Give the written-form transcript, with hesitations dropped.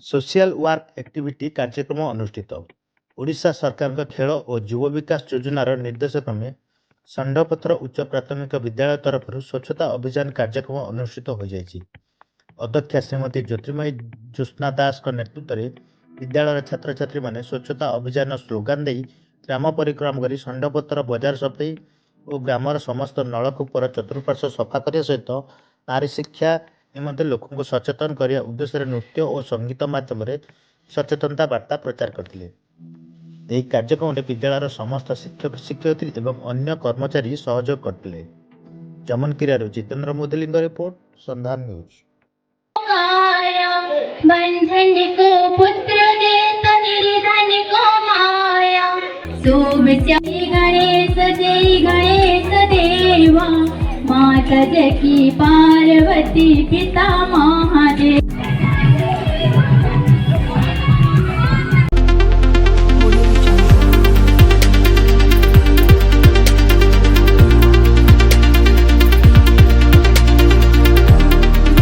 Social work activity कार्यक्रम अनुष्ठित ओडिशा सरकार खेल और युव विकास योजनार निर्देश क्रमे षंडपत्र उच्च प्राथमिक विद्यालय तरफ स्वच्छता अभियान कार्यक्रम अनुष्ठित हो जाएगी। अध्यक्षा श्रीमती ज्योतिर्मयी ज्योत्स्ना दास नेतृत्व में विद्यालय छात्र छात्री मैंने स्वच्छता अभियान स्लोगान दे ग्राम परिक्रमा कर षंडपत्र बजार सफाई और ग्रामर समस्त नलकूपर चतुर्पार्श्व सफा करने सहित नारी शिक्षा निमंते लोकों सचेतन करने उद्देश्य नृत्य और संगीत माध्यम सचेतनता वार्ता प्रचार करते। यह कार्यक्रम में विद्यालय समस्त शिक्षक शिक्षयित्री एवं अन्य कर्मचारी सहयोग करते। जमनकिरारू जितेंद्र मोदली रिपोर्ट संधान न्यूज। बंधन को पुत्र देता निर्धन को माया। गणेश देवा माता जकी पार्वती पिता महादेव।